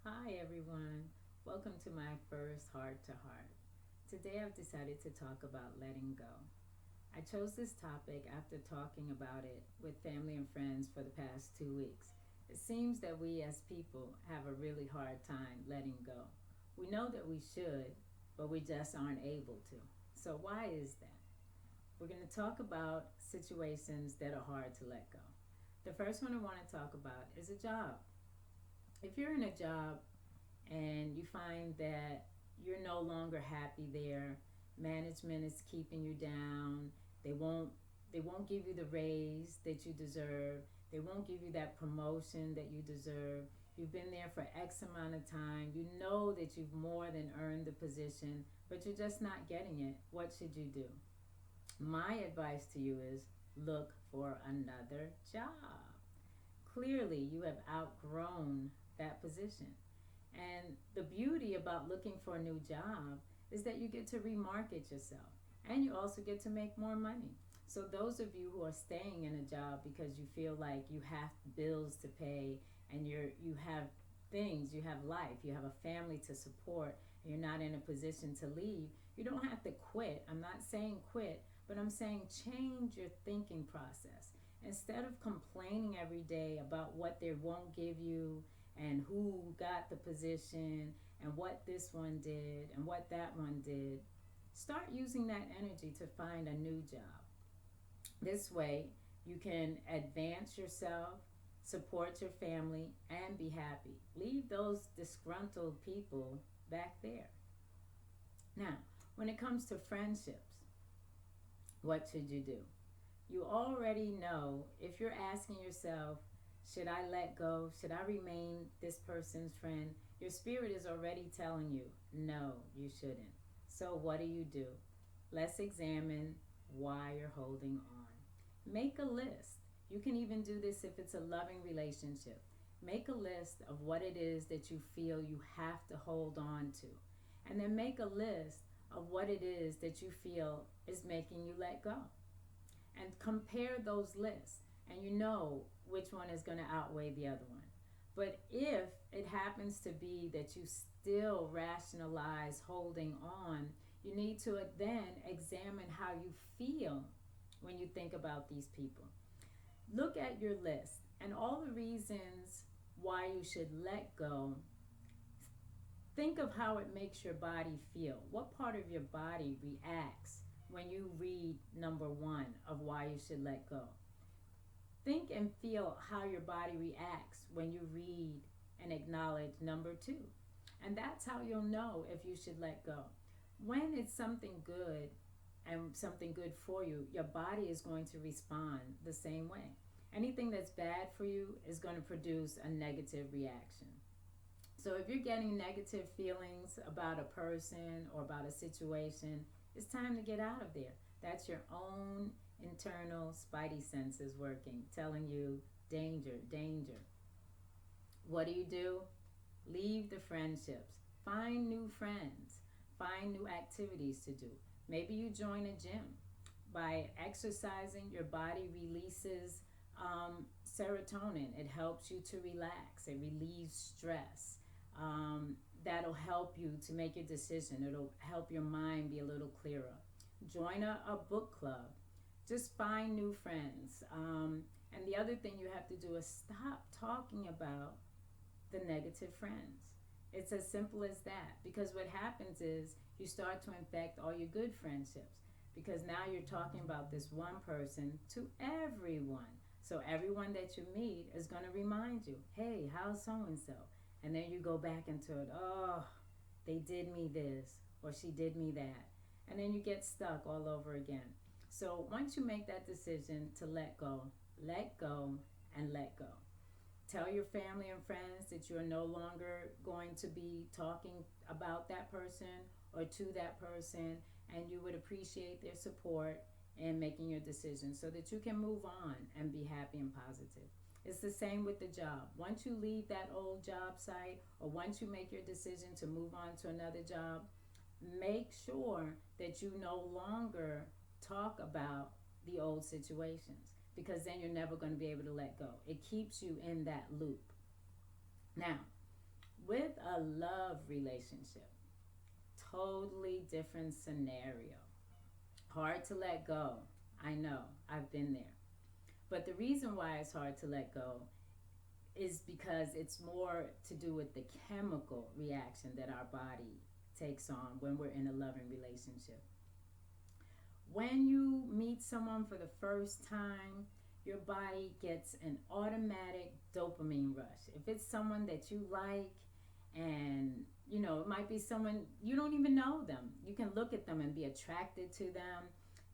Hi everyone, welcome to my first Heart to Heart. Today I've decided to talk about letting go. I chose this topic after talking about it with family and friends for the past 2 weeks. It seems that we as people have a really hard time letting go. We know that we should, but we just aren't able to. So, why is that? We're going to talk about situations that are hard to let go. The first one I want to talk about is a job. If you're in a job and you find that you're no longer happy there, management is keeping you down, they won't they won't give you the raise that you deserve, they won't give you that promotion that you deserve. You've been there for X amount of time, you know that you've more than earned the position, but you're just not getting it. What should you do? My advice to you is look for another job. Clearly you have outgrown that position. And the beauty about looking for a new job is that you get to remarket yourself and you also get to make more money. So, those of you who are staying in a job because you feel like you have bills to pay and you have things, you have life, you have a family to support, and you're not in a position to leave, you don't have to quit. I'm not saying quit, but I'm saying change your thinking process. Instead of complaining every day about what they won't give you and who got the position and what this one did and what that one did, start using that energy to find a new job. This way, you can advance yourself, support your family, and be happy. Leave those disgruntled people back there. Now, when it comes to friendships, what should you do? You already know if you're asking yourself, should I let go? Should I remain this person's friend? Your spirit is already telling you, no, you shouldn't. So, what do? Let's examine why you're holding on. Make a list. You can even do this if it's a loving relationship. Make a list of what it is that you feel you have to hold on to. And then make a list of what it is that you feel is making you let go, and compare those lists, and you know which one is going to outweigh the other one. But if it happens to be that you still rationalize holding on, you need to then examine how you feel when you think about these people. Look at your list and all the reasons why you should let go. Think of how it makes your body feel. What part of your body reacts when you read number one of why you should let go? Think and feel how your body reacts when you read and acknowledge number two. And that's how you'll know if you should let go. When it's something good and something good for you, your body is going to respond the same way. Anything that's bad for you is going to produce a negative reaction. So if you're getting negative feelings about a person or about a situation, it's time to get out of there. That's your own internal spidey senses working, telling you danger, danger. What do? Leave the friendships. Find new friends. Find new activities to do. Maybe you join a gym. By exercising, your body releases serotonin. It helps you to relax. It relieves stress. That'll help you to make your decision. It'll help your mind be a little clearer. Join a book club. Just find new friends. And the other thing you have to do is stop talking about the negative friends. It's as simple as that. Because what happens is you start to infect all your good friendships. Because now you're talking about this one person to everyone. So everyone that you meet is going to remind you, hey, how's so and so? And then you go back into it. Oh, they did me this or she did me that. And then you get stuck all over again. So once you make that decision to let go, and let go. Tell your family and friends that you're no longer going to be talking about that person or to that person, and you would appreciate their support in making your decision so that you can move on and be happy and positive. It's the same with the job. Once you leave that old job site or once you make your decision to move on to another job, make sure that you no longer talk about the old situations, because then you're never going to be able to let go. It keeps you in that loop. Now, With a love relationship, totally different scenario. Hard to let go. I know, I've been there. But the reason why it's hard to let go is because it's more to do with the chemical reaction that our body takes on when we're in a loving relationship. When you meet someone for the first time, your body gets an automatic dopamine rush. If it's someone that you like, and it might be someone you don't even know them, you can look at them and be attracted to them.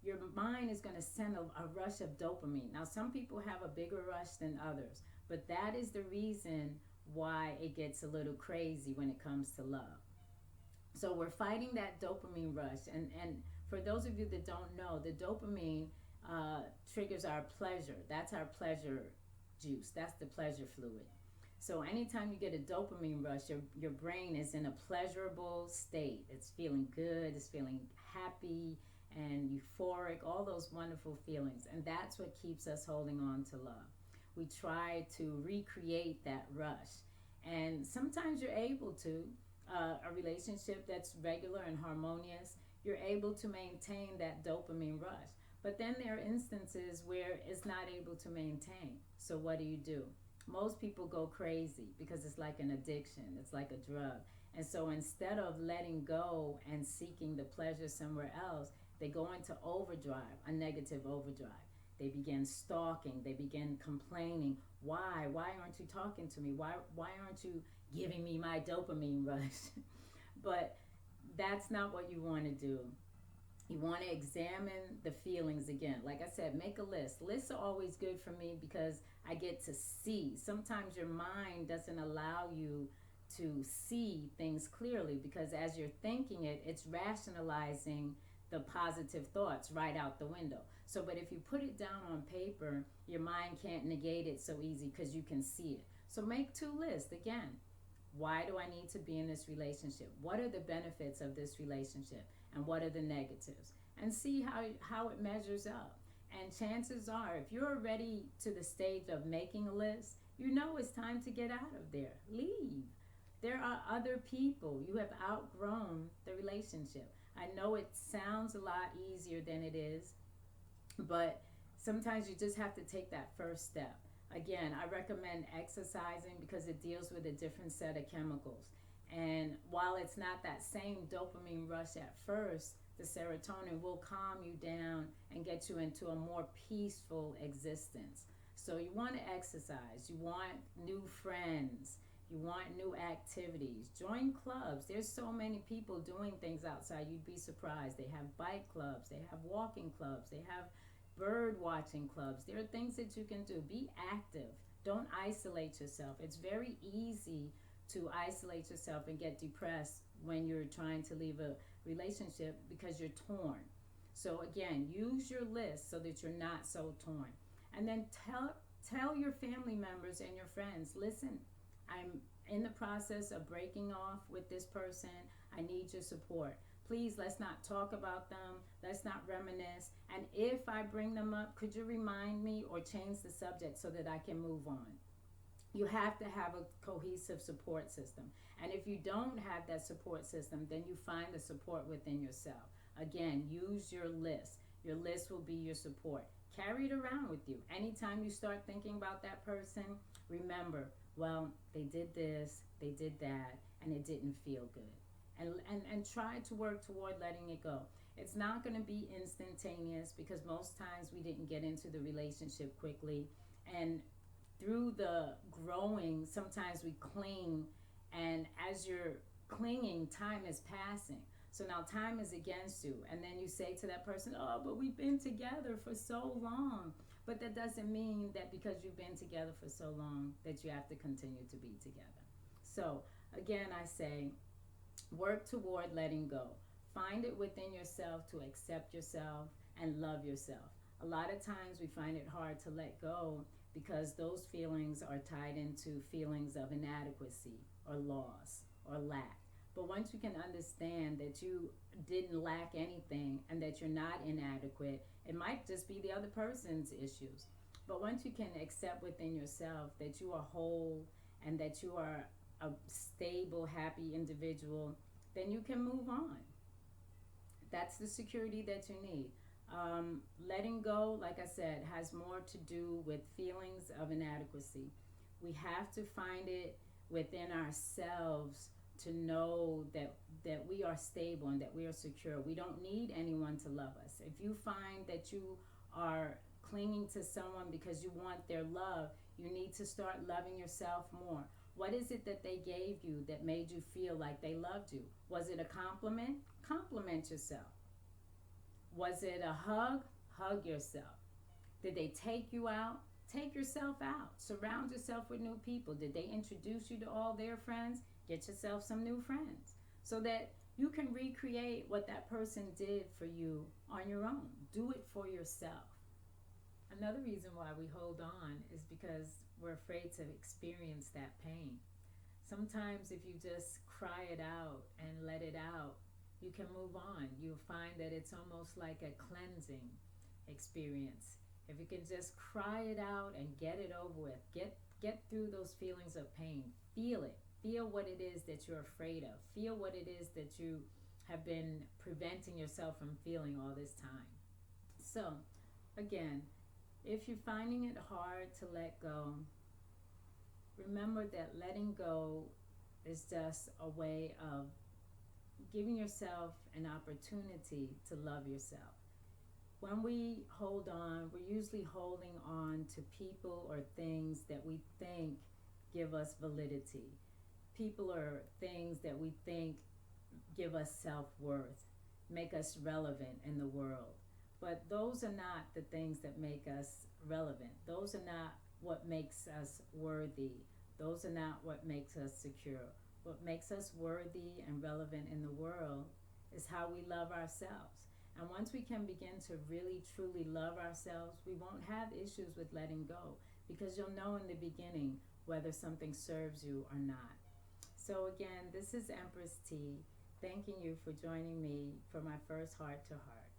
Your mind is going to send a rush of dopamine. Now, some people have a bigger rush than others, but that is the reason why it gets a little crazy when it comes to love. So we're fighting that dopamine rush, and for those of you that don't know, the dopamine triggers our pleasure. That's our pleasure juice. That's the pleasure fluid. So anytime you get a dopamine rush, your brain is in a pleasurable state. It's feeling good, it's feeling happy and euphoric, all those wonderful feelings. And that's what keeps us holding on to love. We try to recreate that rush. And sometimes you're able to, a relationship that's regular and harmonious, you're able to maintain that dopamine rush. But then there are instances where it's not able to maintain. So what do? Most people go crazy because it's like an addiction, it's like a drug. And so instead of letting go and seeking the pleasure somewhere else, they go into overdrive, a negative overdrive. They begin stalking, they begin complaining. Why aren't you talking to me? Why aren't you giving me my dopamine rush? But that's not what you want to do. You want to examine the feelings again. Like I said, make a list. Lists are always good for me because I get to see. Sometimes your mind doesn't allow you to see things clearly because as you're thinking it, it's rationalizing the positive thoughts right out the window. So, but if you put it down on paper, your mind can't negate it so easy because you can see it. So make two lists again. Why do I need to be in this relationship? What are the benefits of this relationship? And what are the negatives? And see how it measures up. And chances are, if you're already to the stage of making a list, you know it's time to get out of there. Leave. There are other people. You have outgrown the relationship. I know it sounds a lot easier than it is, but sometimes you just have to take that first step. Again, I recommend exercising because it deals with a different set of chemicals. And while it's not that same dopamine rush at first, the serotonin will calm you down and get you into a more peaceful existence. So you want to exercise, you want new friends, you want new activities. Join clubs. There's so many people doing things outside. You'd be surprised. They have bike clubs, they have walking clubs, they have bird watching clubs. There are things that you can do. Be active. Don't isolate yourself. It's very easy to isolate yourself and get depressed when you're trying to leave a relationship because you're torn. So again, use your list so that you're not so torn. And then tell your family members and your friends, listen, I'm in the process of breaking off with this person. I need your support. Please, let's not talk about them. Let's not reminisce. And if I bring them up, could you remind me or change the subject so that I can move on? You have to have a cohesive support system. And if you don't have that support system, then you find the support within yourself. Again, use your list. Your list will be your support. Carry it around with you. Anytime you start thinking about that person, remember, well, they did this, they did that, and it didn't feel good. And try to work toward letting it go. It's not going to be instantaneous because most times we didn't get into the relationship quickly. And through the growing, sometimes we cling, and as you're clinging, time is passing. So now time is against you, and then you say to that person, oh, but we've been together for so long. But that doesn't mean that because you've been together for so long that you have to continue to be together. So again, I say, work toward letting go. Find it within yourself to accept yourself and love yourself. A lot of times we find it hard to let go because those feelings are tied into feelings of inadequacy or loss or lack. But once you can understand that you didn't lack anything and that you're not inadequate, it might just be the other person's issues. But once you can accept within yourself that you are whole and that you are a stable, happy individual, then you can move on. That's the security that you need. Letting go, like I said, has more to do with feelings of inadequacy. We have to find it within ourselves to know that we are stable and that we are secure. We don't need anyone to love us. If you find that you are clinging to someone because you want their love, you need to start loving yourself more. What is it that they gave you that made you feel like they loved you? Was it a compliment? Compliment yourself. Was it a hug? Hug yourself. Did they take you out? Take yourself out. Surround yourself with new people. Did they introduce you to all their friends? Get yourself some new friends so that you can recreate what that person did for you on your own. Do it for yourself. Another reason why we hold on is because we're afraid to experience that pain. Sometimes if you just cry it out and let it out, you can move on. You'll find that it's almost like a cleansing experience. If you can just cry it out and get it over with, get through those feelings of pain. Feel it. Feel what it is that you're afraid of. Feel what it is that you have been preventing yourself from feeling all this time. So, again, if you're finding it hard to let go, remember that letting go is just a way of giving yourself an opportunity to love yourself. When we hold on, we're usually holding on to people or things that we think give us validity. People or things that we think give us self-worth, make us relevant in the world. But those are not the things that make us relevant. Those are not what makes us worthy. Those are not what makes us secure. What makes us worthy and relevant in the world is how we love ourselves. And once we can begin to really, truly love ourselves, we won't have issues with letting go because you'll know in the beginning whether something serves you or not. So again, this is EmpressTee, thanking you for joining me for my first Heart to Heart.